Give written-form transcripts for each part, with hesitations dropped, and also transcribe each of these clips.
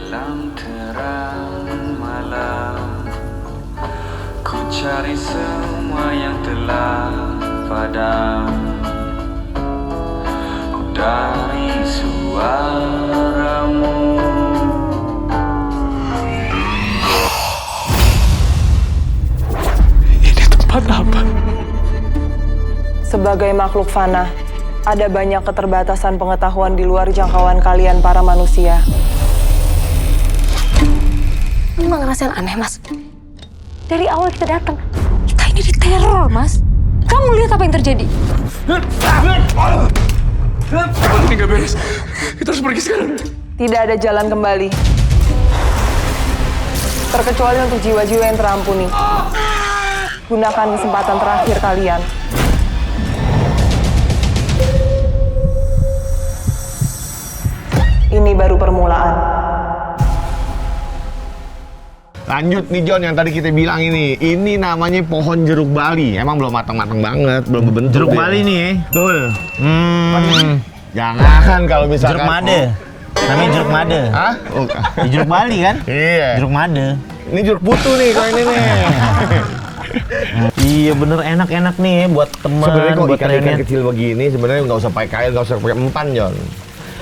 Dalam terang malam, ku cari semua yang telah padam. Dari suaramu, ini tempat apa? Sebagai makhluk fana, ada banyak keterbatasan pengetahuan di luar jangkauan kalian para manusia. Emang ngerasain aneh, Mas? Dari awal kita datang, kita ini diteror, Mas. Kamu lihat apa yang terjadi? Ini gak beres. Kita harus pergi sekarang. Tidak ada jalan kembali. Terkecuali untuk jiwa-jiwa yang terampuni. Gunakan kesempatan terakhir kalian. Ini baru permulaan. Lanjut nih John, yang tadi kita bilang ini namanya pohon jeruk Bali. Emang belum matang-matang banget, belum berbentuk. Jeruk dia. Bali nih ya? Betul. Jangan kalau misalkan Jeruk made. Namanya jeruk made. Hah? Oh, Ya, jeruk Bali kan? iya. Jeruk made. Ini jeruk putu nih kalau ini nih. Iya bener enak-enak nih ya buat teman. Sebenarnya kok buat ikan-ikan reunian. kecil begini sebenarnya nggak usah pakai kail, nggak usah pakai empan John.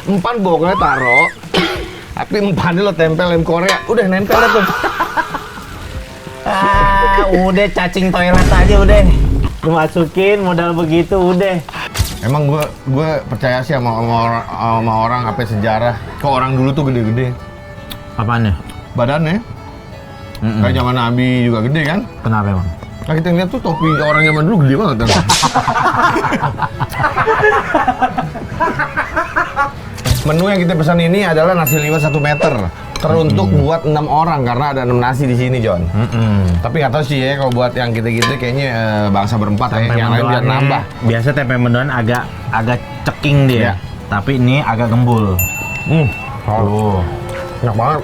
Empan pokoknya taruh. Tapi empannya lo tempelin Korea, udah nempel dah tuh. Udah cacing toilet aja udah. Lu masukin modal begitu udah. Emang gue percaya sih sama orang apa sejarah. Kok orang dulu tuh gede-gede Apaan ya? badannya. Kayak zaman Nabi juga gede kan? Kenapa emang? Nah kita ngeliat tuh topi orang zaman dulu gede banget kan? Menu yang kita pesan ini adalah nasi liwet 1 meter. Teruntuk buat 6 orang karena ada 6 nasi di sini John. Tapi nggak tahu sih ya kalau buat yang kita kayaknya bangsa berempat ya, yang lain biar nambah. Biasa tempe mendoan agak ceking dia. Iya. Tapi ini agak gembul. Oh, enak banget.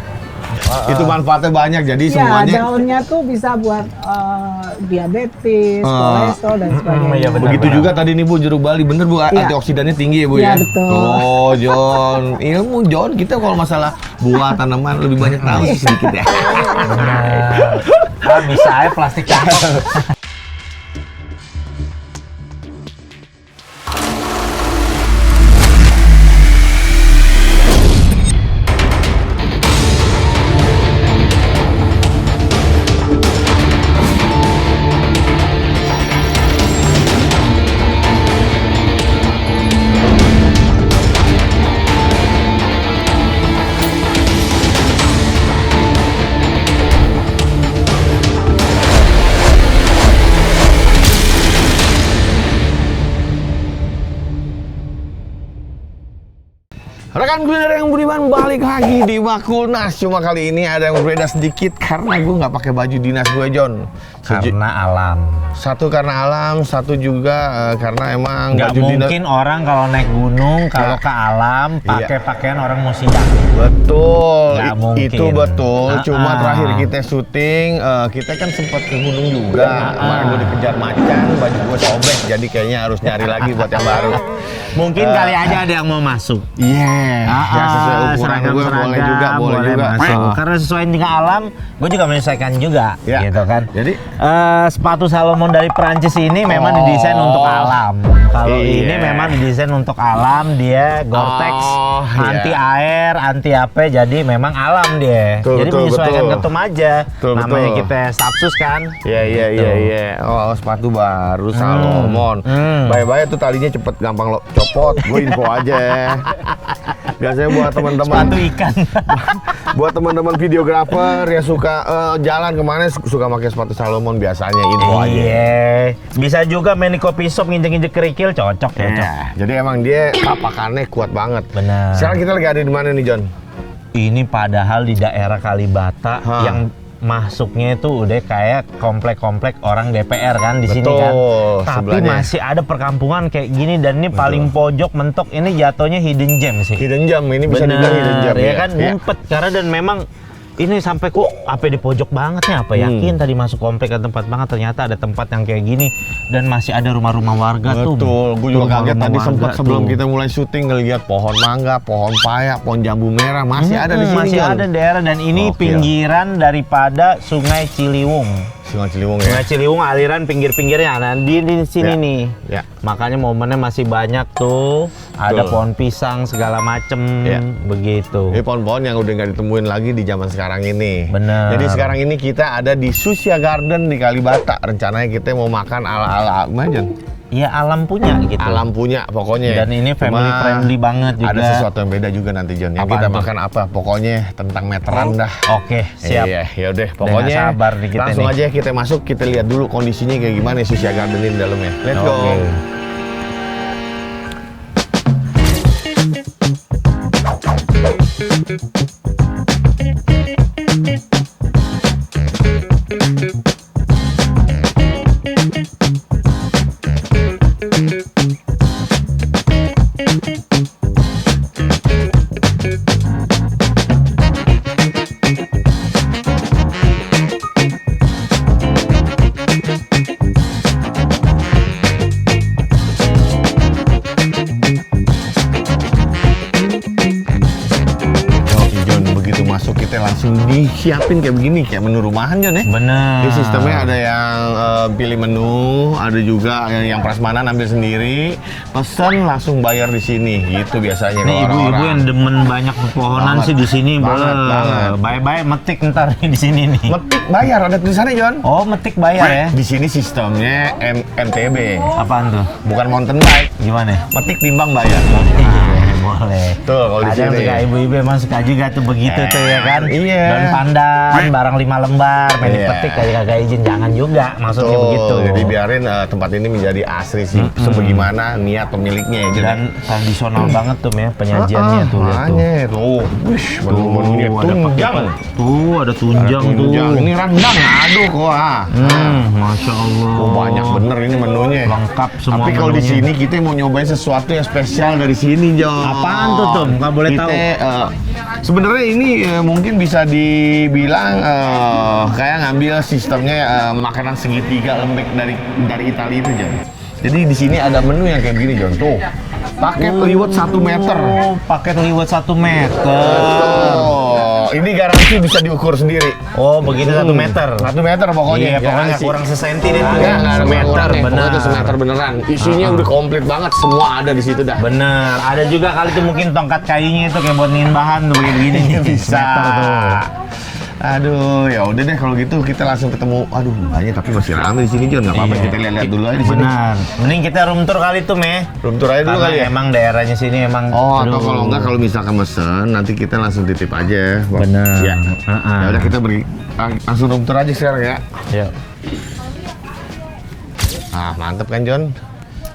Itu manfaatnya banyak jadi Ya, semuanya. daunnya tuh bisa buat diabetes, kolesterol dan sebagainya. iya benar. Begitu juga tadi nih Bu, jeruk Bali bener Bu, Iya. antioksidannya tinggi ya Bu Iya, ya. betul. Oh John, ilmu John, kita kalau masalah buah tanaman lebih banyak tahu sih sedikit ya. Bisa aja plastik cakep. Rekan kuliner yang budiman balik lagi di Makulnas. Cuma kali ini ada yang berbeda sedikit karena gue nggak pakai baju dinas gue John. Karena alam. Satu karena alam, satu juga karena emang Nggak baju dinas. mungkin orang kalau naik gunung, kalau Ya. ke alam, pakai pakaian orang musia. Betul, Nggak mungkin. itu betul. Cuma Ah. terakhir kita syuting, kita kan sempat ke gunung juga. Kemarin gue dikejar macan, baju gue sobek, jadi kayaknya harus nyari lagi buat yang baru. Mungkin kali aja ada yang mau masuk. Iya, ya sesuai ukuran gue boleh juga, boleh juga. masuk. Karena sesuai dengan alam, gue juga menyesuaikan juga, Ya. gitu kan. Jadi Sepatu Salomon dari Perancis ini memang didesain untuk alam. Kalau Iya. ini memang didesain untuk alam, dia Gore-Tex, Oh, iya. anti air, anti apa, jadi memang alam dia. Betul, Jadi betul, menyesuaikan betul. ketum aja. Betul, Namanya betul. kita Sapsus kan. Iya. Oh, sepatu baru Salomon. Bye-bye tuh talinya cepet gampang lo copot. Gue info aja. Biasanya buat teman-teman Sepatu ikan. buat teman-teman videografer yang suka jalan kemana suka pakai sepatu Salomon biasanya info aja. Iya. Bisa juga main di kopi shop nginjek-injek kerikil, cocok. Ya, jadi emang dia tapakannya kuat banget. Benar. Sekarang kita lagi ada di mana nih John? Ini padahal di daerah Kalibata yang masuknya itu udah kayak komplek-komplek orang DPR kan di sini kan. Betul, Tapi sebelahnya. masih ada perkampungan kayak gini dan ini paling pojok mentok ini jatuhnya hidden gem sih. Hidden gem ini bisa Bener, dibilang hidden gem ya kan ngumpet karena dan memang Ini sampai kok apa di pojok banget nih, apa yakin tadi masuk komplek ke tempat banget, ternyata ada tempat yang kayak gini dan masih ada rumah-rumah warga tuh. Betul, gue juga kaget tadi sempat sebelum tuh. kita mulai syuting ngeliat pohon mangga, pohon paya, pohon jambu merah masih ada di sini. Masih Jon. ada daerah dan ini Gokil. pinggiran daripada Sungai Ciliwung. Sungai Ciliwung ya. Sungai Ciliwung aliran pinggir-pinggirnya. Nah, di sini Ya. nih. Ya. Makanya momennya masih banyak tuh. Ada Betul. pohon pisang segala macem Ya. begitu. Ini pohon-pohon yang udah nggak ditemuin lagi di zaman sekarang ini. Bener. Jadi sekarang ini kita ada di Susya Garden di Kalibata. Rencananya kita mau makan ala-ala gimana, Jon? Iya, alam punya gitu. Alam punya pokoknya. Dan ini family Cuma friendly banget juga. Ada sesuatu yang beda juga nanti, Jon. Yang Apaan kita tuh? makan apa? Pokoknya tentang meteran dah. Oke, siap. Iya, ya udah. Udah Pokoknya nggak sabar nih kita langsung nih. aja kita masuk, kita lihat dulu kondisinya kayak gimana Susya Garden ini di dalamnya. Let's go. Oke. Oke, Jon, begitu masuk kita langsung disiapin kayak begini, kayak menu rumahan, Jon ya. Bener. Di sistemnya ada yang pilih menu, ada juga yang prasmanan ambil sendiri, pesen langsung bayar di sini, gitu biasanya Nih kalau ibu-ibu orang-orang. yang demen banyak pepohonan Banget. sih di sini. Banget, banget. Bye-bye metik ntar di sini nih. Metik bayar, ada tulisannya, Jon. Oh, metik bayar ya. Di sini sistemnya MTB, Apaan tuh? bukan mountain bike. Gimana? Metik timbang bayar. Boleh. Tuh, kalau di Kadang sini. suka ibu-ibu emang suka juga tuh begitu tuh ya kan. Iya. Dan pandan, barang 5 lembar, main Iya. petik kagak izin, jangan juga. Maksudnya Tuh, begitu. jadi biarin tempat ini menjadi asri sih, sebagaimana niat pemiliknya ya. Dan tradisional banget tuh ya penyajiannya tuh lihat tuh. Makanya tuh, wish, menu-menunya Tuh, ada tunjang. Tuh, ada tunjang tuh. Tunjang. Ini rendang, aduh wah. Masya Allah. Oh, banyak bener ini menunya. Lengkap semua Tapi kalau di menunya. sini kita mau nyobain sesuatu yang spesial dari sini, Jon. Apaan tuh, Tom? Nggak boleh Kita, tahu. sebenarnya ini mungkin bisa dibilang kayak ngambil sistemnya makanan segitiga lembek dari Italia itu, Jon. Jadi di sini ada menu yang kayak gini, Jon. Tuh, paket liwet 1 meter. Oh, paket liwet 1 meter. Oh, ini garansi bisa diukur sendiri. Oh, begitu 1 meter. 1 meter pokoknya. Iya, pokoknya garansi. kurang sesenti deh tuh. Nggak ada Semeter, kurangnya. bener. Pokoknya itu semeter beneran. Isinya udah komplit banget, semua ada di situ dah. Bener, ada juga kali tuh mungkin tongkat kayunya itu kayak buat niin bahan tuh begini nih. Bisa. Semeter tuh. Aduh, ya udah deh kalau gitu kita langsung ketemu. Aduh, banyak tapi masih ramai di sini, Jon. Nggak apa-apa, Iya. kita lihat-lihat dulu aja di sini. Benar. Mending kita room tour kali tuh, Meh. Room tour aja dulu Karena kali ya. emang daerahnya sini emang. Oh, atau aduh. kalau enggak kalau misalkan mesen nanti kita langsung titip aja. Bener. Ya. Heeh. Ya udah kita beri langsung room tour aja sekarang ya. Ya. Ah, mantep kan, Jon?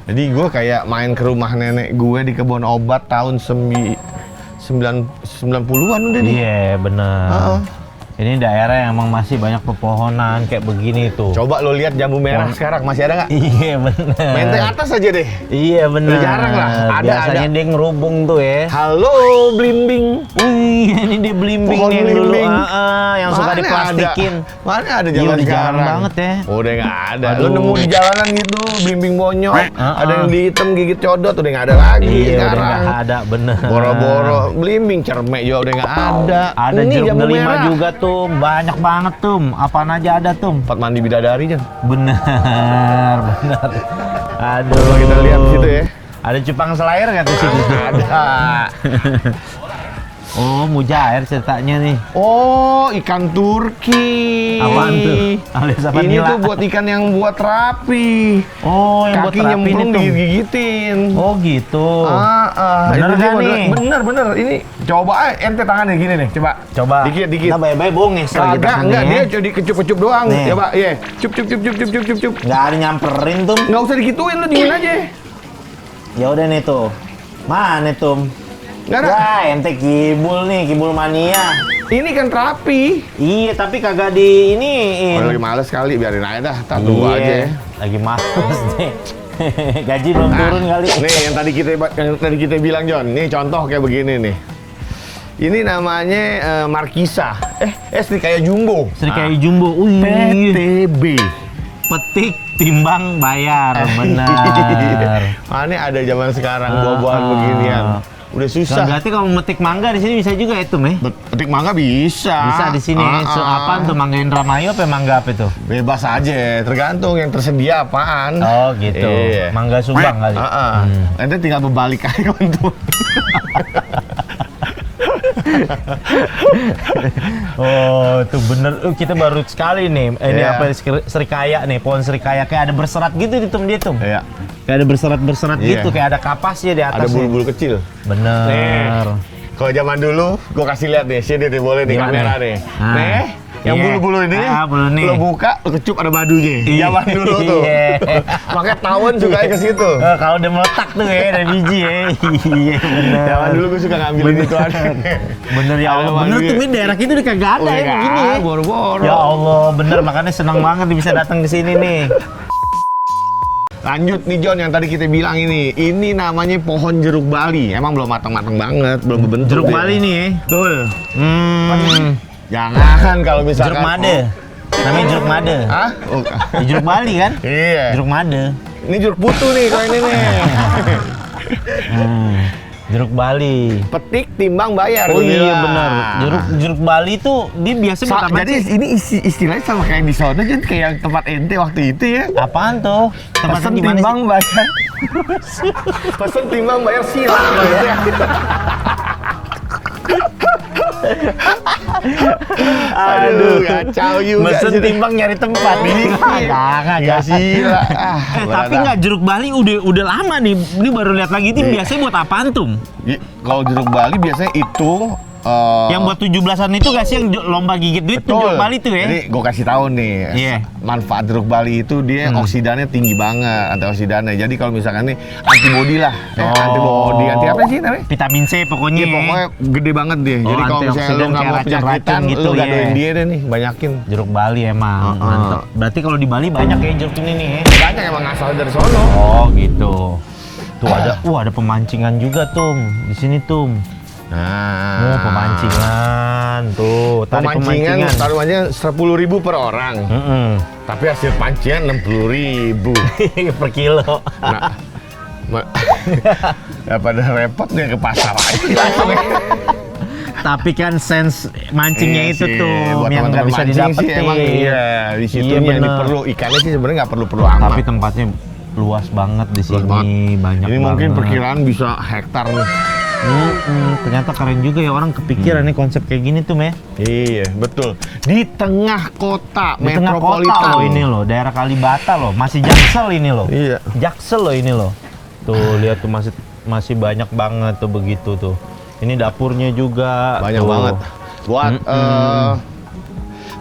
Jadi gue kayak main ke rumah nenek gue di kebun obat tahun 90-an udah nih. Iya, bener. Heeh. Ini daerah yang emang masih banyak pepohonan kayak begini tuh. Coba lo lihat jambu merah sekarang masih ada nggak? Iya, bener. Main atas aja deh. Iya, bener. Jarang lah. Biasanya dia ngerubung tuh ya. Halo, blimbing. Wih, ini dia blimbing Pohon nih yang dulu. blimbing. Yang suka Mana diplastikin. Mana ada Iya, zaman udah jarang sekarang. banget ya. Udah nggak ada. Aduh. Lo nemu di jalanan gitu, blimbing bonyok. Heeh. Ada yang dihitam gigit codot, udah nggak ada lagi Iya, udah sekarang. nggak ada, bener. Boro-boro blimbing, cermek juga udah nggak ada. Ada Ini jeruk jambu delima merah. juga tuh, banyak banget tuh. Apaan aja ada tuh. Tempat mandi bidadari, Jon. Bener, bener. Aduh. Coba kita lihat di situ ya. Ada cupang selair nggak tuh situ? Ada. Oh, mujair ceritanya nih. Oh, ikan Turki. Apaan tuh? Alias apa, Ini nila? tuh buat ikan yang buat rapi. Oh, yang buat Kaki terapi nyemplung nih tuh. digigit-gigitin. Oh, gitu. Ini Bener dia kan bener- nih? Bener. Ini coba ente tangannya gini nih, coba. Coba. Dikit. Kita baik-baik bongis lagi Kagak, enggak, dia ya. jadi kecup-kecup doang. Nih. Coba, iya. Cup. Nggak ada nyamperin tuh. Nggak usah digituin, lu dingin aja. Ya udah nih tuh. Mana tuh? Nggak ada. Wah, ente kibul nih, kibul mania. Ini kan terapi. Iya, tapi kagak di iniin. Oh, lagi males kali, biarin aja dah. Tar tunggu Iya, aja. lagi males deh. Gaji belum turun kali. Nih yang tadi kita bilang, Jon. Nih contoh kayak begini nih. Ini namanya Markisa. Serikaya Jumbo. Serikaya Jumbo. PTB. Petik, timbang, bayar. Benar. Mana ada zaman sekarang buah-buahan beginian. Udah susah. Berarti kalau metik mangga di sini bisa juga itu, Meh? Petik mangga bisa. Bisa di sini. Apaan tuh, mangga Indramayu apa mangga apa itu? Bebas aja, tergantung yang tersedia apaan. Oh gitu. Iya. Mangga Subang kali. Nanti tinggal berbalik aja untuk. Oh, itu bener. Kita baru sekali nih. Ini Iya. apa serikaya nih, pohon serikaya kayak ada berserat gitu di dia tuh. Iya. Kayak ada berserat-berserat Iya. gitu, kayak ada kapasnya di atas. Ada bulu-bulu kecil. Bener. Kalau zaman dulu, gua kasih lihat deh, sini deh boleh nih Gimana? kamera nih. Ah. Nih, yang Iya. bulu-bulu ini, bulu nih. lo buka, lo kecup ada madunya. Iya. Zaman dulu tuh. Iya. Makanya tawon juga ke situ. Kalau udah meletak tuh ya, ada biji ya. Iya, bener. Zaman dulu gua suka ngambilin itu ada. Bener ya Allah, bener tuh Min, daerah kita udah kagak ada ya begini ya. Boro-boro. Ya Allah, bener, makanya senang banget bisa datang ke sini nih. Lanjut nih John, yang tadi kita bilang ini namanya pohon jeruk Bali. Emang belum matang-matang banget, belum berbentuk. Jeruk deh. Bali nih ya. Betul. Jangan kalau misalkan. Jeruk made. Namanya jeruk made. Hah? Oh, Ya, jeruk Bali kan? iya. Jeruk made. Ini jeruk putu nih kalau ini nih. Jeruk Bali. Petik, timbang, bayar. Oh gua iya bilang. benar. Jeruk Bali tuh dia biasa buat apa Jadi sih? ini istilahnya sama kayak di sana kan, kayak yang tempat ente waktu itu ya. Apaan tuh? Tempatnya Pesen di mana timbang sih? bayar. Pesen timbang bayar silang gitu ya. Aduh, kacau juga. Mesen timbang nyari tempat ini. Jangan, Gak sila. Tapi nggak jeruk Bali udah lama nih. Ini baru lihat lagi itu biasanya buat apaan tuh? Kalau jeruk Bali biasanya itu Yang buat 17-an itu gak sih yang lomba gigit duit tuh jeruk Bali tuh ya? Jadi gue kasih tahu nih, Iya. manfaat jeruk Bali itu dia oksidannya tinggi banget, antioksidannya. Jadi kalau misalkan nih antibody lah, antibody, anti apa sih namanya? Vitamin C pokoknya. Iya, pokoknya gede banget dia. Oh, Jadi kalau misalnya antioksidan lu nggak kayak mau racun-racun penyakitan, gitu, lu gadoin iya. dia deh nih, banyakin. Jeruk Bali emang, mantep. Berarti kalau di Bali banyak ya jeruk ini nih. Banyak emang asal dari sono. Oh gitu. Tuh ada pemancingan juga Tum di sini Tum. Nah, Pemancingan tuh. Tarik pemancingan taruhannya 10.000 per orang. Tapi hasil pancingan 60.000. per kilo. Nah, ya pada repot dia ke pasar aja langsung ya. Tapi kan sense mancingnya Iya itu sih, tuh buat yang nggak teman-teman bisa mancing sih didapetin. emang iya di situ Iya, yang bener. diperlu ikannya sih sebenarnya nggak perlu amat. Tapi tempatnya luas banget di Luas sini, banget. banyak Ini banget. mungkin perkiraan bisa hektar nih. Ternyata keren juga ya orang kepikiran nih konsep kayak gini tuh, Meh. Iya, betul. Di tengah kota Di tengah kota metropolitan. loh ini loh, daerah Kalibata loh, masih Jaksel ini loh. Iya. Jaksel loh ini loh. Tuh lihat tuh masih banyak banget tuh begitu tuh. Ini dapurnya juga. Banyak tuh. banget.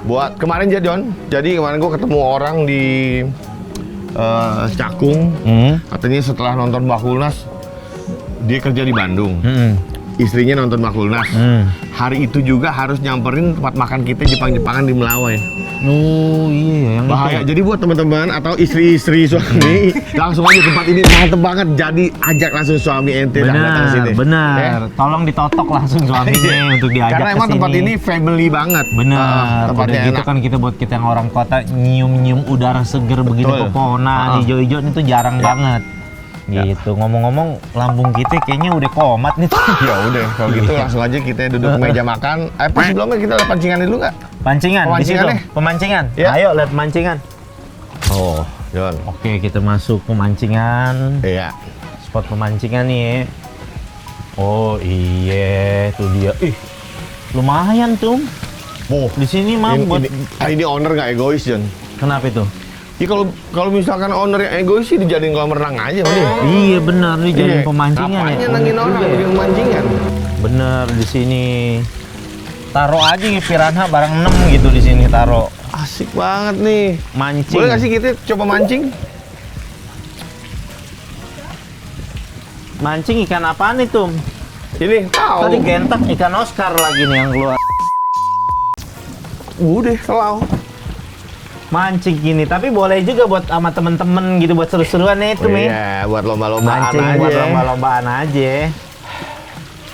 Buat kemarin aja John. Jadi kemarin gua ketemu orang di Cakung. Katanya setelah nonton Bakulnas dia kerja di Bandung. Istrinya nonton Bakulnas. Hari itu juga harus nyamperin tempat makan kita Jepang-Jepangan di Melawai. Oh iya yang Bahaya. itu. Jadi buat teman-teman atau istri-istri suami langsung aja tempat ini mantep banget. Jadi ajak langsung suami ente datang sini. Benar. Ya. Tolong ditotok langsung suaminya untuk diajak Karena emang ke tempat sini. ini family banget. Benar. Tempatnya Udah gitu enak. kan kita buat kita yang orang kota nyium-nyium udara seger begini Betul. pepohonan hijau-hijau itu jarang banget. Gitu. Ngomong-ngomong lambung kita kayaknya udah komat nih. Ya udah, kalau gitu langsung aja kita duduk ke meja makan. Pas sebelumnya kita lihat pancingan dulu nggak? Pancingan di situ. Pemancingannya? Pemancingan. Ya. Ayo lihat pemancingan. Oh, John. Oke, kita masuk pemancingan. Iya. Spot pemancingan nih. Oh iya, tuh dia. Ih, lumayan tuh. Oh, Di sini mah buat ini owner nggak egois, John. kenapa itu? Ya kalau misalkan owner yang egois sih dijadiin kolam renang aja mending. Iya benar nih jadi pemancingan Apanya ya. nangin Bener orang juga ya. bikin pemancingan. Bener di sini. Taruh aja nih piranha barang 6 gitu di sini taruh. Asik banget nih. Mancing. Boleh nggak sih kita coba mancing? Mancing ikan apaan itu? Ini tahu. Tadi gentak ikan Oscar lagi nih yang keluar. Udah, selalu. Mancing gini, tapi boleh juga buat sama temen-temen gitu buat seru-seruan nih itu, Oh Mi. iya, buat lomba-lombaan Mancing aja. buat lomba-lombaan aja.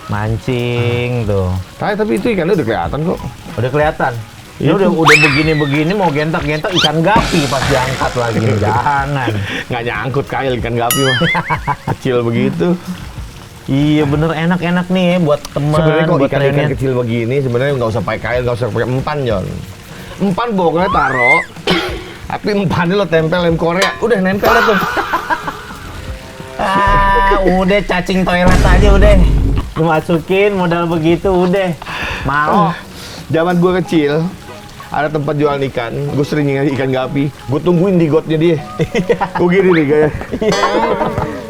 Mancing tuh. Tapi itu ikannya udah kelihatan kok. Udah kelihatan. Ini udah begini-begini mau gentak-gentak ikan gapi pas diangkat lagi. Jangan. Nggak nyangkut kail ikan gapi mah. Kecil begitu. Iya bener enak-enak nih ya buat teman. Sebenarnya kok buat ikan-ikan reunian. kecil begini sebenarnya nggak usah pakai kail, nggak usah pakai empan, Jon. Empan pokoknya taruh. Tapi empannya lo tempel lem Korea, udah nempel dah tuh. Udah cacing toilet aja udah. Dimasukin modal begitu udah. Mau. Zaman gua kecil, ada tempat jualan ikan, gue sering nyari ikan gapi, gue tungguin di gotnya dia. Gue gini nih kayak.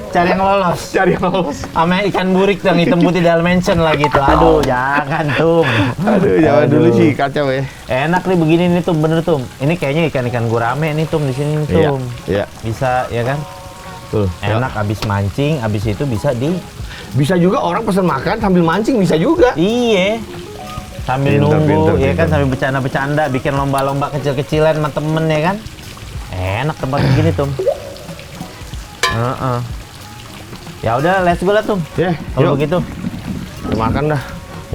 Cari yang lolos. Cari yang lolos. Sama ikan burik yang hitam putih dimension lagi tuh. Aduh, jangan tuh. Aduh, zaman dulu sih kacau ya. Enak nih begini nih tuh, bener tuh. Ini kayaknya ikan-ikan gurame nih tuh di sini tuh. Iya. Bisa ya kan? Tuh. Enak abis mancing, abis itu bisa Bisa juga orang pesan makan sambil mancing bisa juga. Iya. Sambil Pinter, nunggu, pinter, ya pinter. kan sambil bercanda-bercanda, bikin lomba-lomba kecil-kecilan sama temen ya kan. Enak tempat begini tuh. Ya udah, let's go lah tuh. Ya, Kalau yuk. begitu. Kita makan dah.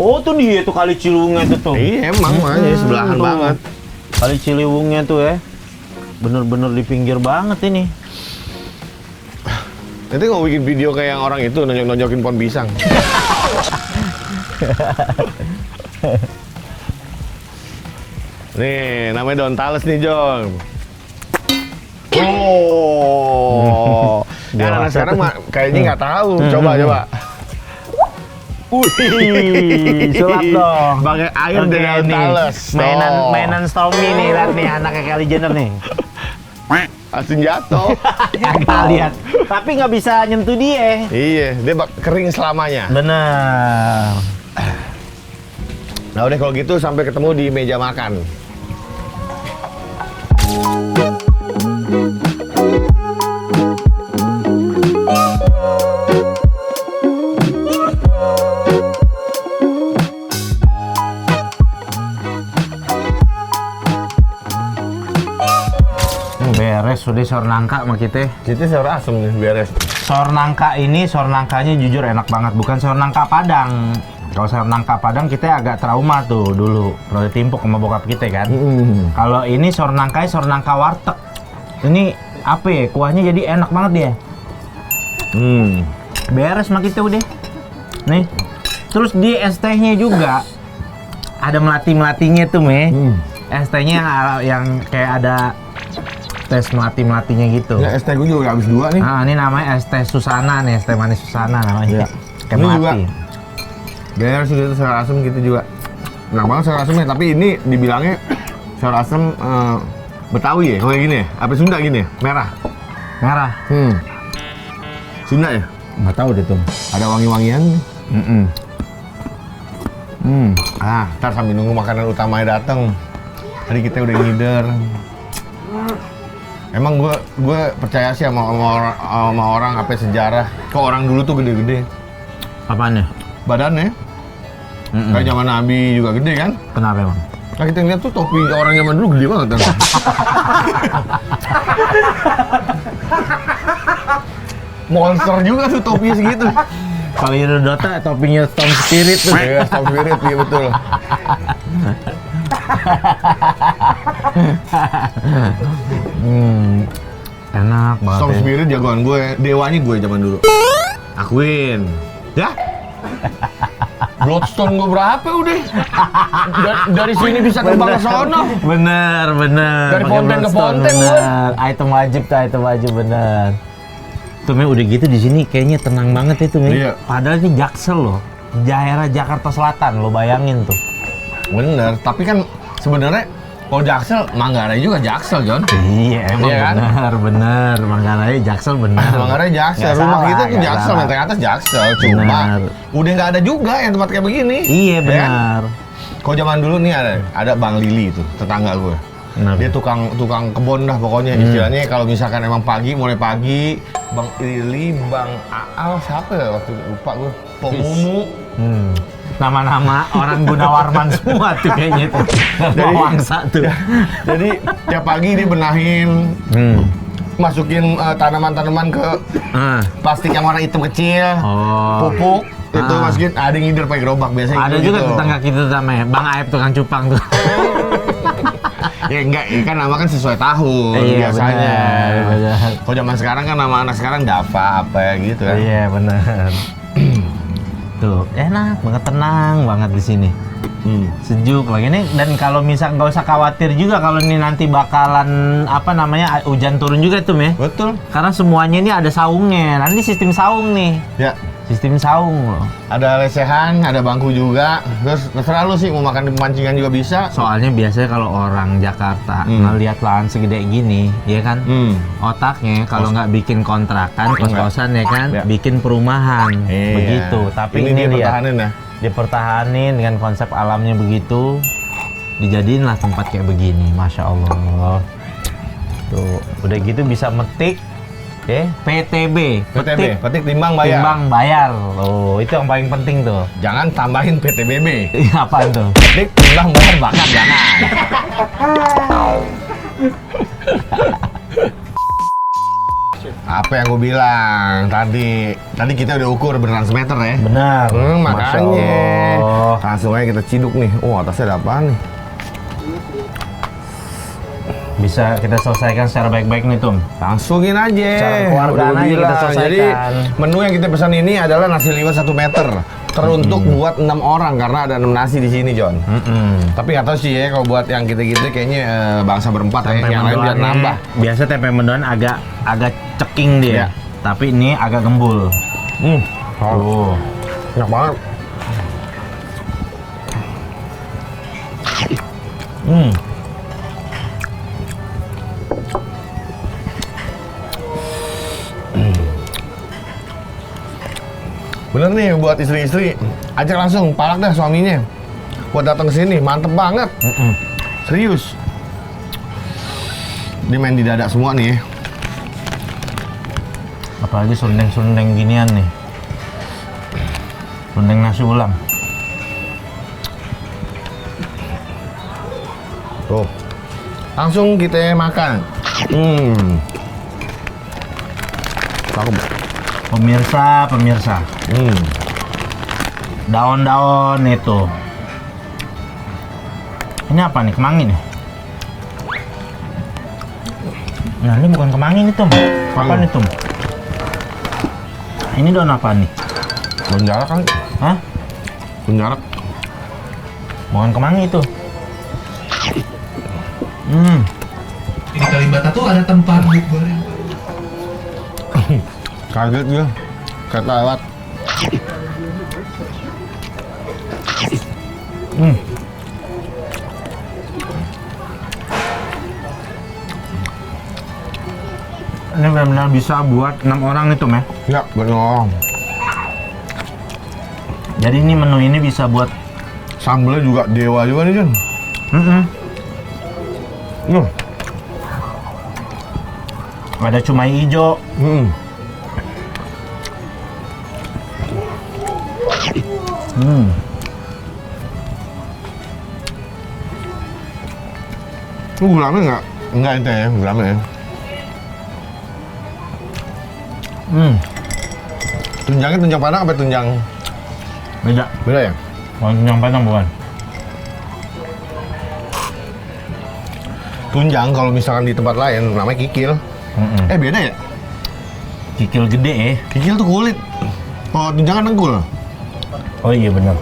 Oh tuh dia tuh Kali Ciliwungnya tuh. Iya emang makanya sebelahan tuh. banget. Kali Ciliwungnya tuh ya. Bener-bener di pinggir banget ini. Nanti mau bikin video kayak yang orang itu nonjok-nonjokin pohon pisang. Nih, namanya daun tales nih, Jon. Oh. Kan anak sekarang kayaknya nggak tahu. Coba. Wih, sulap dong. Pakai air Oke, dari daun nih. tales. Mainan Stormy nih, lihat nih anaknya Kylie Jenner nih. Langsung jatuh. Agak lihat. Tapi nggak bisa nyentuh dia. Iya, dia kering selamanya. Bener. Nah udah kalau gitu sampai ketemu di meja makan. Beres sudah sor nangka sama kita. Jadi sayur asem nih beres. Sor nangka ini, sor nangkanya jujur enak banget. Bukan sor nangka Padang. Kalau sor nangka Padang kita agak trauma tuh dulu. Pernah ditimpuk sama bokap kita kan. Kalau ini sor nangka warteg. Ini apa ya, kuahnya jadi enak banget dia. Beres sama kita udah. Nih. Terus di es tehnya juga ada melati-melatinya tuh, Es tehnya yang kayak ada tes melati-melatinya gitu. Ya es teh gue juga habis 2 nih. Nah, ini namanya es teh Susana nih, es teh manis Susana namanya. Iya. Kayak Ini juga. melati. Beres gitu sayur asem gitu juga. Enak banget sayur asemnya, tapi ini dibilangnya sayur asem Betawi ya, kayak gini ya? Apa Sunda gini ya? Merah. Merah. Sunda ya? Nggak tahu deh tuh. Ada wangi-wangian. Ntar sambil nunggu makanan utamanya datang. Tadi kita udah ngider. Emang gue percaya sih sama orang apa sejarah. Kok orang dulu tuh gede-gede. Apaan ya? Badannya. Kayak zaman Nabi juga gede kan? Kenapa emang? Nah kita ngeliat tuh topi orang zaman dulu gede banget kan? Monster juga tuh topinya segitu. Kalau Dota topinya Storm Spirit tuh. Iya, Storm Spirit, iya betul. Enak banget. Storm Ya. Spirit jagoan gue, dewanya gue zaman dulu. Akuin. Ya? Bloodstone gue berapa udah? Dari sini bisa terbang ke sono. Bener. Dari Pakai fonten ke Bloodstone, fonten, bener. Item wajib bener. Tuh Mi, udah gitu di sini kayaknya tenang banget itu Mi. Iya. Padahal ini Jaksel loh. Daerah Jakarta Selatan lo bayangin tuh. Bener, tapi kan sebenarnya kalau Jaksel, Manggarai juga Jaksel, Jon. Iya, emang Iya kan? bener. Manggarai Jaksel bener. Manggarai Jaksel, Nggak rumah salah, kita tuh nggak Jaksel, salah. menteng atas Jaksel. Cuma Bener. udah nggak ada juga yang tempat kayak begini. Iya Ya kan? benar. Kalau zaman dulu nih ada Bang Lili itu, tetangga gue. Kenapa? Dia tukang kebon dah pokoknya. Istilahnya kalau misalkan emang mulai pagi, Bang Lili, Bang Aal, siapa ya waktu lupa gue. Pomumu. Nama-nama orang Gunawarman semua tuh kayaknya tuh. Wangsa tuh. Jadi tiap pagi dia benahin, masukin tanaman-tanaman ke plastik yang warna hitam kecil, Oh. pupuk, Itu Mas Git, ada yang ngider pakai gerobak biasanya. Ada gitu. juga tetangga kita namanya Bang Aep tukang cupang tuh. Ya enggak, ya kan nama kan sesuai tahun biasanya. benar. Kalau zaman sekarang kan nama anak sekarang Dava apa ya gitu kan. Iya benar. Tuh enak banget, tenang banget di sini. Sejuk lagi nih, dan kalau misal nggak usah khawatir juga kalau ini nanti bakalan apa namanya hujan turun juga tuh ya. Betul. Karena semuanya ini ada saungnya. Nanti sistem saung nih. Ya. Sistem saung loh. Ada lesehan, ada bangku juga. Terus terserah lu sih mau makan di pemancingan juga bisa. Soalnya biasanya kalau orang Jakarta ngelihat lahan segede gini, ya kan, otaknya kalau nggak bikin kontrakan, kos-kosan ya kan, Ya. bikin perumahan, Iya. begitu. Tapi ini ini dia lihat, pertahanin ya. dipertahanin dengan konsep alamnya begitu, dijadiin lah tempat kayak begini, masya Allah. Tuh, udah gitu bisa metik, PTB, PTB, petik timbang bayar. timbang bayar. Oh, itu yang paling penting tuh. Jangan tambahin PTBB. Apaan tuh? Petik timbang bayar bakat jangan. Apa yang gue bilang tadi? Tadi kita udah ukur beneran semeter ya. Benar. Masya Makanya Allah. langsung aja kita ciduk nih. Oh, atasnya ada apaan nih? Bisa kita selesaikan secara baik-baik nih, Tum. Langsungin aja. Secara keluargaan Udah aja kita bilang. selesaikan. Jadi menu yang kita pesan ini adalah nasi liwet 1 meter. Teruntuk buat 6 orang karena ada 6 nasi di sini, John. Tapi nggak tahu sih ya kalau buat yang kita kayaknya bangsa berempat ya. Yang lain biar nambah. Biasa tempe mendoan agak ceking dia. Iya. Tapi ini agak gembul. Oh, enak banget. Bener nih buat istri-istri, ajak langsung palak dah suaminya buat datang ke sini, mantep banget. Serius. Dia main di dada semua nih. Apalagi serundeng-serundeng ginian nih. Serundeng nasi ulam. Tuh. Langsung kita makan. Cakep. Pemirsa. Daun-daun itu. Ini apa nih? Kemangi nih? Nah, ini bukan kemangi nih, Tum. Apa nih, Tum? Ini daun apa nih? Daun jarak kan? Hah? Daun jarak. Bukan kemangi itu. Di Kalibata tuh ada tempat bukber yang Kaget dia. Kata lewat. Ini benar-benar bisa buat 6 orang nih, Tum ya. Ya, benar. Jadi ini menu ini bisa buat Sambelnya juga dewa juga nih, John. ada cumai hijau. Lu gulanya nggak? Enggak ente ya, gulanya ya. Tunjangnya tunjang padang apa tunjang? Beda. Beda ya? Bukan tunjang padang bukan. Tunjang kalau misalkan di tempat lain namanya kikil. Beda ya? Kikil gede ya. Kikil tuh kulit. Oh, tunjang kan dengkul. Oh iya benar.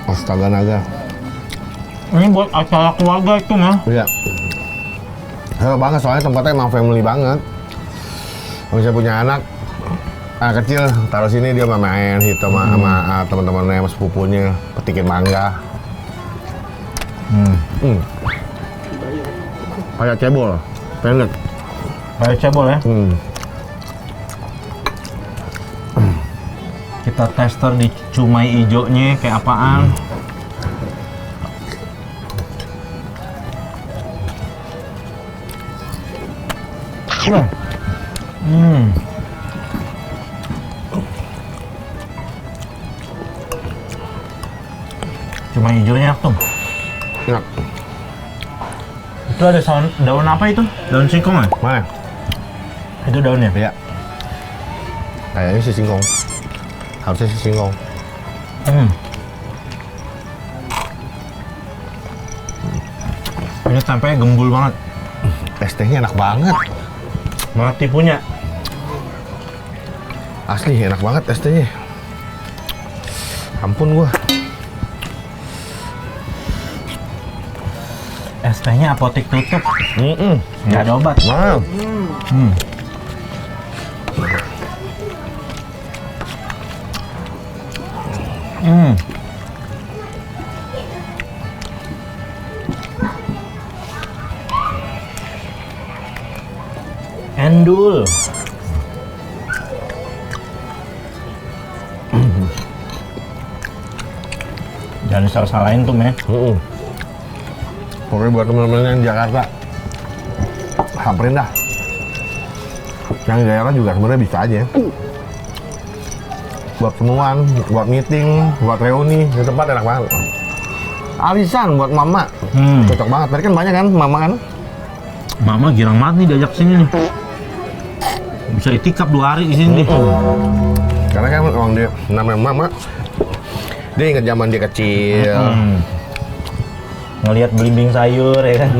Astaga naga. Ini buat acara keluarga itu mah. Iya. Hebat banget soalnya tempatnya emang family banget. Kalau saya punya anak kecil taruh sini dia main hitam sama teman-temannya sama sepupunya petikin mangga. Kayak cebol, pendek. Kayak cebol ya. Kita tester di cumai hijaunya kayak apaan. Cumai hijaunya tuh. Ya. Itu ada daun apa itu? Daun singkong ya? Mana? Itu daunnya? Iya. Kayaknya si singkong. Harusnya si singkong. Ini tempenya gembul banget. Es tehnya enak banget. Mati punya. Asli enak banget es tehnya. Ampun gua. Es tehnya apotek tutup. Nggak ada obat. Nah. Endul. Jangan disalah-salahin tuh, Meh. Pokoknya buat teman-teman yang di Jakarta, samperin dah. Yang di daerah juga sebenarnya bisa aja. Buat ketemuan, buat meeting, buat reuni, di tempat enak banget. Arisan buat mama, cocok banget. Tadi kan banyak kan mama kan? Mama girang banget nih diajak sini nih. Bisa itikaf 2 hari di sini nih. Karena kan orang dia namanya mama, dia ingat zaman dia kecil. Ngelihat belimbing sayur ya kan.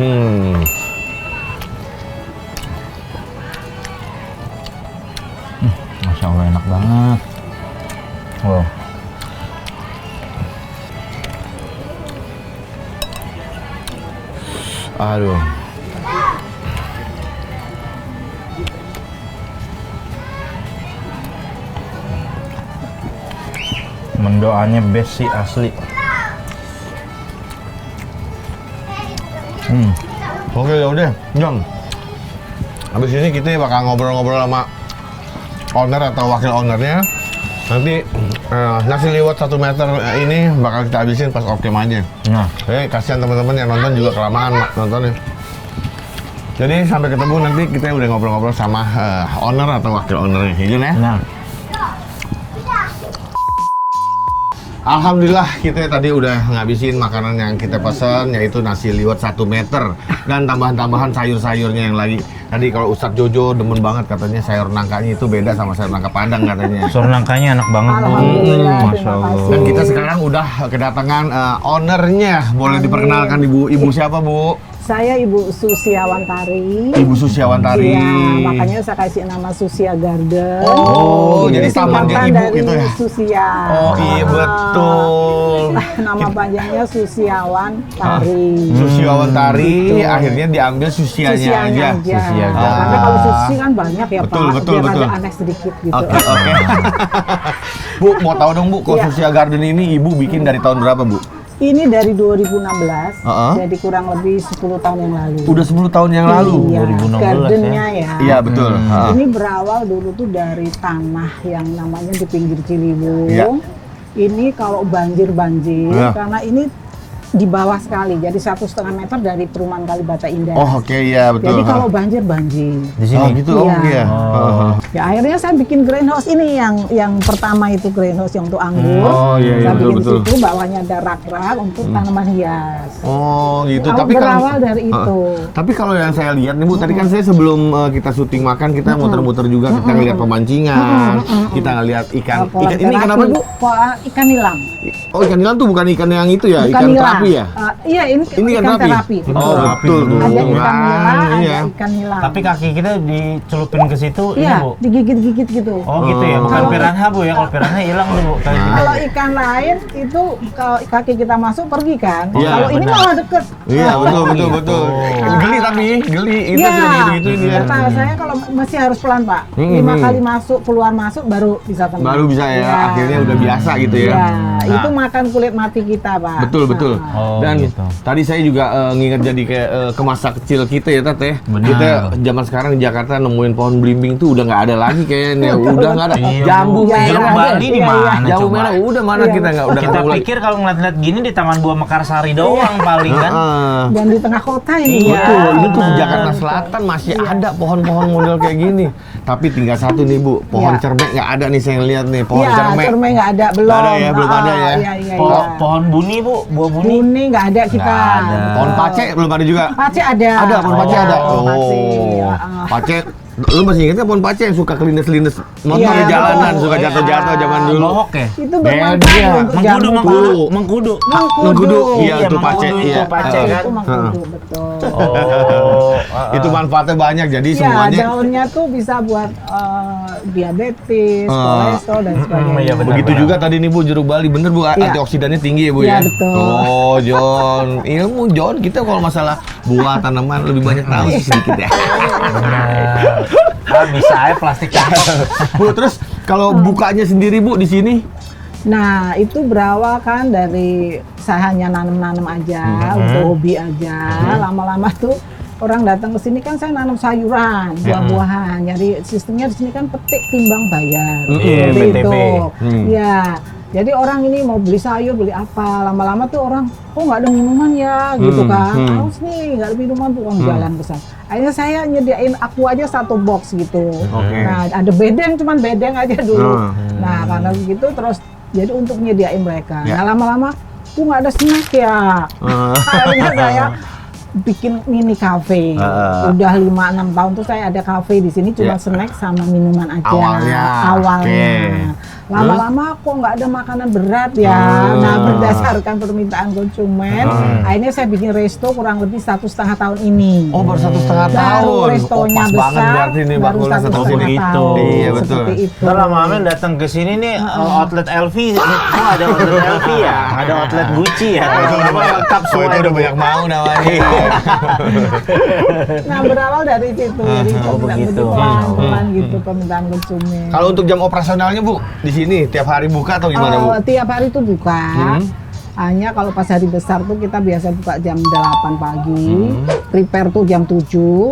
Masya Allah enak banget. Wow. Aduh. Mendoanya best sih asli. Oke ya udah, John. Habis ini kita bakal ngobrol-ngobrol sama owner atau wakil ownernya. Nanti nasi liwet 1 meter ini bakal kita habisin pas off cam aja. Nah, Kasihan teman-teman yang nonton juga kelamaan nontonnya. Jadi sampai ketemu nanti kita udah ngobrol-ngobrol sama owner atau wakil ownernya, ya John ya. nah. Alhamdulillah kita tadi udah ngabisin makanan yang kita pesan, yaitu nasi liwet 1 meter dan tambahan-tambahan sayur-sayurnya yang lagi. Tadi kalau Ustadz Jojo demen banget katanya sayur nangkanya itu beda sama sayur nangka Padang katanya. Sayur nangkanya enak banget Bu. Alhamdulillah, Masya terima Allah. kasih. Dan kita sekarang udah kedatangan ownernya. Boleh diperkenalkan ibu siapa Bu? Saya Ibu Susiawantari. Ibu Susiawantari. Iya, makanya saya kasih nama Susia Garden. Oh, jadi tamannya singkatan ibu dari gitu ya? Susia. Oh iya betul. Nama panjangnya Susiawantari. Susiawantari akhirnya diambil Susianya aja. Susia Garden. Karena kalau Susi kan banyak ya Betul, Pak. betul, Biar betul. ada aneh sedikit gitu. Oke. Bu, mau tahu dong Bu, kalau Iya. Susia Garden ini ibu bikin dari tahun berapa Bu? Ini dari 2016, Uh-uh. jadi kurang lebih 10 tahun yang lalu. Udah 10 tahun yang lalu. Iya, 2016 gardennya ya. Iya betul. Ini berawal dulu tuh dari tanah yang namanya di pinggir Ciliwung. Iya. Ini kalau banjir-banjir, Iya. karena ini di bawah sekali, jadi 1,5 meter dari perumahan Kalibata Indah. Oh oke ya betul. Jadi kalau banjir. Di sini. Oh gitu oh Iya. iya. Ya akhirnya saya bikin greenhouse ini yang pertama itu greenhouse yang untuk anggur. Oh, iya, iya, Saya betul, bikin betul. situ, bawahnya ada rak-rak untuk tanaman hias. Oh gitu. Ya, Tapi berawal dari itu. Tapi kalau yang saya lihat nih Bu, tadi kan saya sebelum kita syuting makan kita muter-muter juga kita ngeliat pemancingan, kita ngeliat ikan. Kolam Ikan ini ikan apa terapi. Bu? Ikan nilam. Oh ikan nilam tuh bukan ikan yang itu ya, Bukan ikan nilam. terapi ya? Iya ini Ini ikan terapi. Oh betul tuh. Ada ikan Kan, nila, iya. ada ikan nilam. Tapi kaki kita dicelupin ke situ ini Iya, Bu. digigit-gigit gitu. Oh gitu ya, bukan Kalau- piranha Bu ya. Kalau piranha hilang tuh Bu. Kayak gitu. Kalau ikan lain itu kalau kaki kita masuk pergi kan. Iya, Kalau ini benar. malah deket. Iya betul betul gitu. betul. Geli tapi geli itu Iya. gitu dia. Kata saya kalau masih harus pelan Pak. Hmm, 5 hmm. kali masuk keluar masuk baru bisa tenang. Baru bisa ya, Iya. akhirnya udah biasa gitu ya. Iya, Nah. itu makan kulit mati kita Pak. Betul betul. Nah. Oh, Dan gitu. tadi saya juga nginget jadi kayak ke masa kecil kita ya Tat ya. Benar. Kita zaman sekarang di Jakarta nemuin pohon belimbing tuh udah nggak ada lagi kayaknya. Udah nggak ada. Iya, Jambu Bu. merah. Jeruk Bali di Iya, mana iya. Jambu coba? merah udah mana Iya, kita nggak udah Kita ketemu lagi. pikir kalau ngeliat-ngeliat gini di Taman Buah Mekarsari doang paling kan. Heeh. Dan di tengah kota ini Iya, ya. Betul, ini tuh di benar. Jakarta Selatan masih ada pohon-pohon model kayak gini. Tapi tinggal satu nih Bu, pohon Iya. cermek nggak ada nih saya lihat nih, pohon Iya, cermek. cermek nggak ada, belum. Nggak ada ya, belum ada ya. Iya, iya, Po- iya. Pohon buni Bu, buah buni. kuning nggak ada kita. Nggak ada. Pohon pace belum ada juga. Pace ada. Ada pohon pace ada. Pohon pace, ya. Pace. Lu masih inget nggak pohon pace yang suka kelindes-kelindes motor Iya, di jalanan, betul. suka jatuh-jatuh zaman dulu. Bohok ya? Itu Beda. bermanfaat untuk Mengkudu, jantung. mengkudu. Mengkudu. Iya, Iya, itu pace. mengkudu Iya. itu pace kan. Itu mengkudu, betul. Oh, Itu manfaatnya banyak, jadi Ya, semuanya. daunnya tuh bisa buat diabetes, kolesterol dan sebagainya. iya, benar. Begitu juga tadi nih Bu, jeruk Bali, bener Bu, Iya. antioksidannya tinggi ya Bu Iya, ya? betul. Oh John, ilmu John, kita kalau masalah buah tanaman lebih banyak tahu sih sedikit ya. Bisa aja plastik cakep. Bu, terus kalau bukanya sendiri Bu di sini? Nah, itu berawal kan dari saya hanya nanam-nanam aja, untuk hobi aja. Lama-lama tuh orang datang ke sini kan saya nanam sayuran, buah-buahan. Jadi sistemnya di sini kan petik timbang bayar. Iya, Seperti BTP. itu. Ya. Jadi orang ini mau beli sayur, beli apa, lama-lama tuh orang, kok nggak ada minuman ya, gitu kan. Haus nih, nggak ada minuman tuh, orang jalan ke sana. Akhirnya saya nyediain aku aja 1 box gitu. Oke. Nah, ada bedeng, cuman bedeng aja dulu. Nah, karena begitu terus, jadi untuk nyediain mereka. Ya. Nah, lama-lama, kok nggak ada snack ya. Akhirnya saya bikin mini cafe. Udah 5-6 tahun tuh saya ada cafe di sini, cuma Ya. snack sama minuman aja. Awalnya. Oke. Lama-lama kok nggak ada makanan berat ya. Nah, berdasarkan permintaan konsumen, akhirnya saya bikin resto kurang lebih 1,5 tahun ini. Oh, baru 1,5 Baru tahun. restonya pas banget besar, berarti nih baru bakulah 1,5 begitu. tahun. Iya, betul. Seperti itu. Ntar lama-lama datang ke sini nih outlet LV. Oh, ada outlet LV ya? Ada outlet Gucci ya? Apa lengkap Oh, semua itu udah banyak mau namanya. Nah, berawal dari situ. Jadi begitu. pelan-pelan gitu permintaan konsumen. Kalau untuk jam operasionalnya Bu, di sini tiap hari buka atau gimana Bu? Tiap hari itu buka. Hanya kalau pas hari besar tuh kita biasa buka jam 8 pagi, prepare tuh jam 7,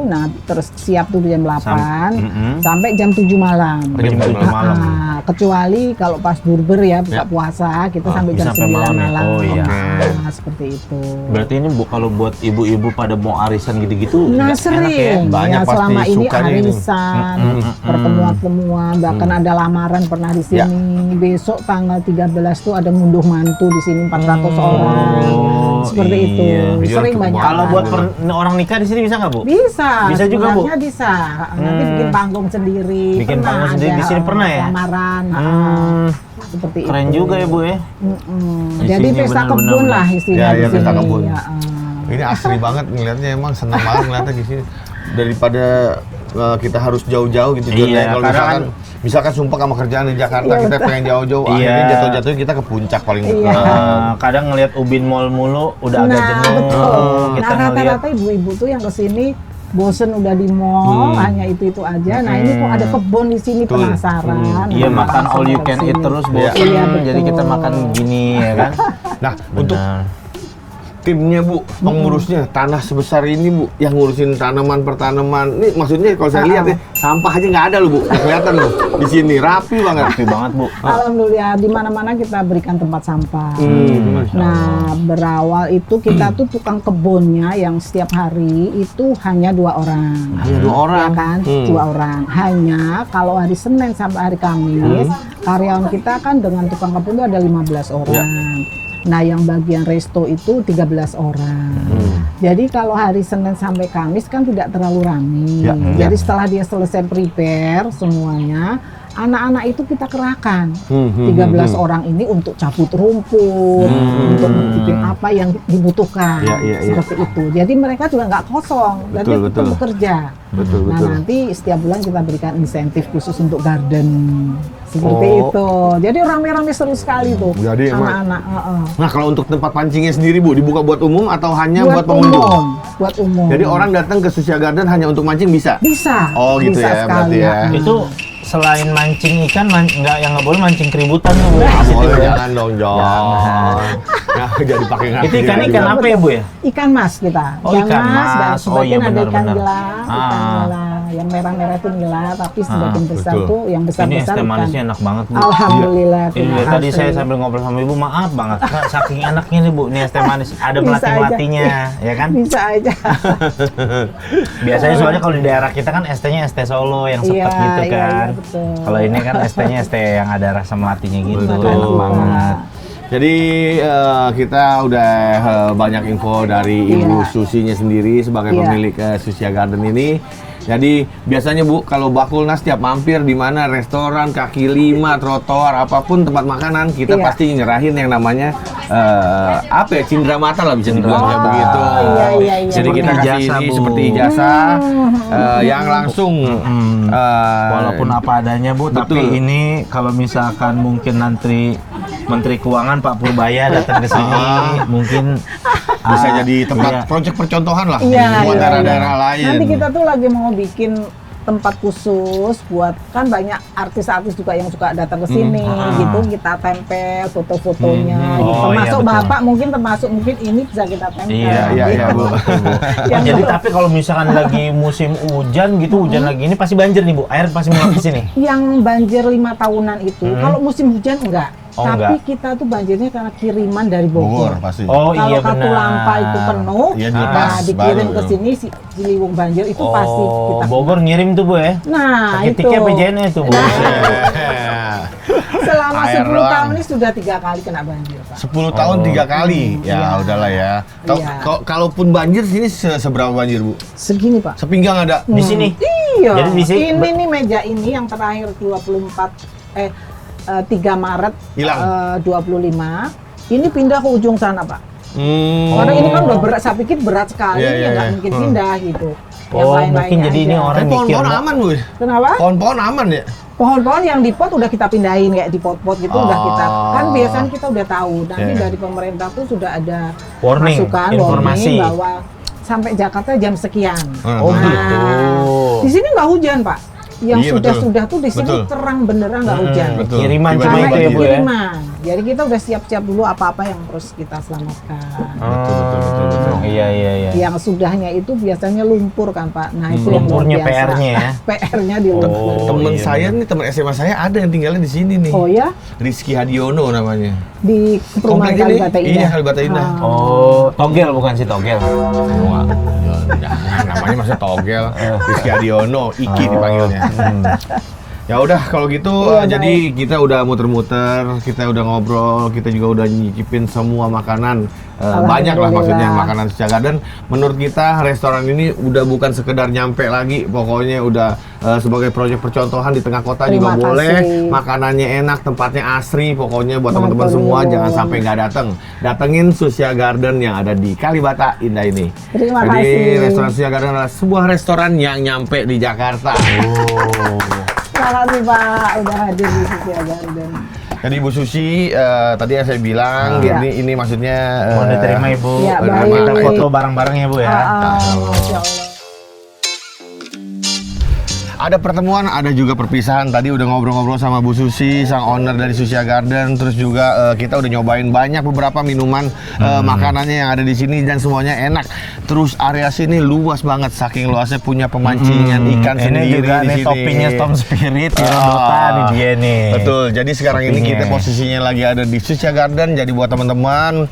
nah terus siap tuh jam 8, sampai jam 7 malam. Jam 7 malam. Kecuali kalau pas burber ya, buka puasa, kita sampai jam sampai 9 malam ya? malam. Oh, iya. Nah, seperti itu. Berarti ini kalau buat ibu-ibu pada mau arisan gitu-gitu Nah, enak ya? sering. Banyak Ya, pasti selama ini sukanya ini. arisan, pertemuan-pertemuan, bahkan ada lamaran pernah di Ya. sini. Besok tanggal 13 tuh ada ngunduh mantu di sini 400 orang. Seperti iya. itu. Iya, Sering cukup banyak. Kalau buat orang nikah di sini bisa nggak, Bu? bisa. Bisa juga, Bu? Sebenarnya bisa. Nanti bikin panggung sendiri. Bikin Pernah panggung sendiri ada di sini pernah ya? Lamaran. Seperti Keren itu. juga ya, Bu ya. Jadi Isinya pesta benar-benar kebun lah istilahnya Ya, di pesta sini. kebun. Ya, Ini asri banget ngeliatnya, emang senang banget ngeliatnya di sini. Daripada kita harus jauh-jauh gitu John, Iya, ya. Kalau karena misalkan sumpah sama kerjaan di Jakarta, Iya, kita betul. pengen jauh-jauh, Iya. akhirnya jatuh-jatuhnya kita ke puncak paling Iya. dekat. Kadang ngelihat Ubin Mall mulu udah agak Nah, jenuh. betul. Kita Nah, ngelihat rata-rata ibu-ibu tuh yang kesini bosen udah di mall, hanya itu aja. Nah, ini kok ada kebun di sini, Betul. penasaran. iya Nah, makan all you langsung can ke eat sini. terus Iya. bosan. Iya, Jadi kita betul. makan gini ya kan. Nah, untuk Benar. timnya Bu, pengurusnya tanah sebesar ini Bu, yang ngurusin tanaman pertanaman. Ini maksudnya kalau saya lihat nih, sampah aja nggak ada loh Bu, nggak kelihatan loh. Di sini rapi banget. Rapi banget, Bu. Alhamdulillah, di mana-mana kita berikan tempat sampah. Masya Nah, berawal itu kita tuh tukang kebunnya yang setiap hari itu hanya 2 orang. Hanya 2 orang. Ya kan? 2 orang. Hanya kalau hari Senin sampai hari Kamis, karyawan kita kan dengan tukang kebun itu ada 15 orang. Nah, yang bagian resto itu 13 orang. Jadi kalau hari Senin sampai Kamis kan tidak terlalu ramai. Ya, Jadi setelah dia selesai prepare semuanya, anak-anak itu kita kerahkan. 13 orang ini untuk cabut rumput, untuk bikin apa yang dibutuhkan. Ya, ya, ya. Seperti itu. Jadi mereka juga nggak kosong. Berarti Betul, kita betul. bekerja. Betul, Nah, betul. nanti setiap bulan kita berikan insentif khusus untuk garden. Seperti Oh. itu. Jadi rame-rame seru sekali tuh. Jadi emang- anak-anak. Nah, kalau untuk tempat pancingnya sendiri Bu, dibuka buat umum atau hanya buat, umum. pengunjung? Buat umum. Jadi orang datang ke Susya Garden hanya untuk mancing bisa? bisa. Oh, gitu bisa ya, sekali, berarti ya. Itu selain mancing ikan, nggak boleh mancing keributan tuh, Bu. Oh, jangan dong, John. Nah, jadi pakai ngasih. Itu ikan apa ya, Bu ya? Ikan mas kita. Oh, ikan mas. Dan Oh, iya, sebagian ada ikan benar-benar. nila, ikan Ah. nila. Yang merah-merah itu nila, tapi sebagian besar betul. tuh yang Ini besar-besar es teh ikan. manisnya enak banget, Bu. Alhamdulillah. Iya, terima tadi kasih. saya sambil ngobrol sama Ibu, maaf banget, Kak, saking enaknya nih, Bu. Ini es teh manis, ada Bisa melati-melatinya, ya kan? Bisa aja. Biasanya soalnya kalau di daerah kita kan es tehnya es teh Solo yang sepet Iya, gitu iya, kan. iya, betul. Kalau ini kan es tehnya es teh yang ada rasa melatinya gitu, Betul. enak banget. Jadi kita udah banyak info dari Ibu Susinya sendiri sebagai pemilik Susia Garden ini. Jadi biasanya Bu, kalau Bakulnas tiap mampir di mana restoran, kaki lima, trotoar, apapun tempat makanan, kita pasti nyerahin yang namanya apa ya, cindera mata lah bisa dibilang kayak begitu. Iya. Jadi kita kasih ijazah, ini Bu. seperti ijazah yang langsung Walaupun apa adanya Bu, tapi betul. ini kalau misalkan mungkin nanti Menteri Keuangan Pak Purbaya datang ke sini, mungkin bisa jadi tempat iya. proyek percontohan lah Iya, buat iya, daerah-daerah lain. Nanti kita tuh lagi mau bikin tempat khusus buat, kan banyak artis-artis juga yang suka datang ke sini gitu, kita tempel foto-fotonya gitu. Oh, iya, Termasuk betul. Bapak mungkin termasuk ini bisa kita tempel. Iya, Bu. Yang Jadi itu- tapi kalau misalkan lagi musim hujan gitu, hujan lagi ini pasti banjir nih Bu, air pasti mau ke sini. yang banjir 5 tahunan itu kalau musim hujan enggak. Oh, Tapi enggak. kita tuh banjirnya karena kiriman dari Bogor Bogor. pasti. Oh Kalau iya Katulampa itu benar. penuh, Iya, nah pas, dikirim baru ke tuh. sini Ciliwung banjir itu pasti Oh, kita. Bogor ngirim tuh Bu ya. Nah, itu. Pakai PJN itu Bu. Selama Air 10 doang. tahun ini sudah 3 kali kena banjir, Pak. 10 tahun 3 kali. Ya Iya. udahlah ya. Iya. Kalaupun banjir sini seberapa banjir, Bu? Segini, Pak. Sepinggang ada. Di sini. Iya. Jadi di sini- ini nih meja ini yang terakhir 3 Maret Hilang. 25. Ini pindah ke ujung sana, Pak. Karena ini kan udah berat, saya pikir berat sekali, Iya, iya, ya nggak iya. mungkin pindah gitu. Oh, mungkin jadi ini orang Tapi mikir. pohon-pohon aman, Bu. Kenapa? Pohon-pohon aman ya? Pohon-pohon yang di pot udah kita pindahin kayak di pot-pot gitu, udah kita kan Oh. biasanya kita udah tahu. Nanti Iya. dari pemerintah tuh sudah ada Warning, masukan, informasi. warning bahwa sampai Jakarta jam sekian. Oh Nah, gitu. Di sini nggak hujan, Pak. Yang Iya, sudah-sudah tuh di sini Betul. terang beneran nggak hujan. Betul. Kiriman Tiba-tiba cuma Karena itu ya itu Bu ya. kiriman. Jadi kita udah siap-siap dulu apa-apa yang harus kita selamatkan. Oh, iya. Yang sudahnya itu biasanya lumpur kan, Pak. Nah, itu yang luar Lumpurnya biasa. PR-nya ya. PR-nya di lumpur. Temen iya, saya benar. nih, temen SMA saya ada yang tinggalnya di sini nih. Oh ya, Rizky Hadiono namanya. di perumahan Komplek ini? Kalibata Indah. Iya, Kalibata Indah. Oh, togel bukan si togel. Jangan, namanya masa togel. Rizky Hadiono, Iki dipanggilnya. Ya udah kalau gitu Iya, jadi kita udah muter-muter, kita udah ngobrol, kita juga udah nyicipin semua makanan. Banyak lah maksudnya makanan Susia Garden. Menurut kita restoran ini udah bukan sekedar nyampe lagi, pokoknya udah sebagai proyek percontohan di tengah kota juga Terima boleh. kasih. Makanannya enak, tempatnya asri, pokoknya buat teman-teman Betul. semua jangan sampai nggak datang. Datengin Susia Garden yang ada di Kalibata Indah ini. Terima Jadi kasih. restoran Susia Garden adalah sebuah restoran yang nyampe di Jakarta. Terima kasih, Pak, udah hadir di Susia Garden. Jadi Ibu Susi, tadi yang saya bilang, Iya. ini maksudnya Mau diterima Ibu. Iya, benar, baik. Kita foto bareng-bareng ya Bu ya. Masya Allah. ada pertemuan, ada juga perpisahan. Tadi udah ngobrol-ngobrol sama Bu Susi, sang owner dari Susia Garden. Terus juga kita udah nyobain banyak beberapa minuman, makanannya yang ada di sini dan semuanya enak. Terus area sini luas banget, saking luasnya punya pemancingan ikan Ini sendiri juga di nih sini. toppingnya Storm Spirit, Hirondota nih dia nih. Betul. Jadi sekarang ini kita Toppingnya. posisinya lagi ada di Susia Garden. Jadi buat teman-teman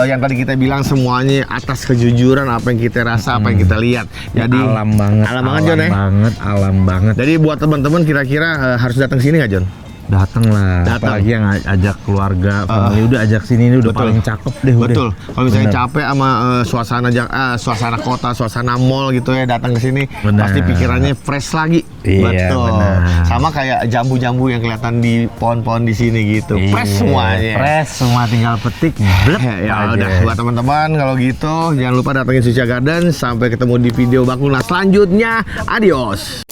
yang tadi kita bilang semuanya atas kejujuran apa yang kita rasa, apa yang kita lihat. Jadi alam banget. Alam banget John ya. Alam banget. Jadi buat teman-teman kira-kira harus datang sini nggak John? Datang lah. Datang. Apalagi yang ajak keluarga, family udah ajak sini ini udah Betul. paling cakep deh. udah. Betul. Kalau misalnya Bener. capek sama suasana kota, suasana mall gitu ya, datang ke sini Benar. pasti pikirannya fresh lagi. Iya, Betul. benar. Sama kayak jambu-jambu yang kelihatan di pohon-pohon di sini gitu. Fresh Iya, semuanya. Fresh semua tinggal petik. Blek Ya aja. udah buat teman-teman kalau gitu jangan lupa datengin Susia Garden. Sampai ketemu di video Bakulnas selanjutnya. Adios.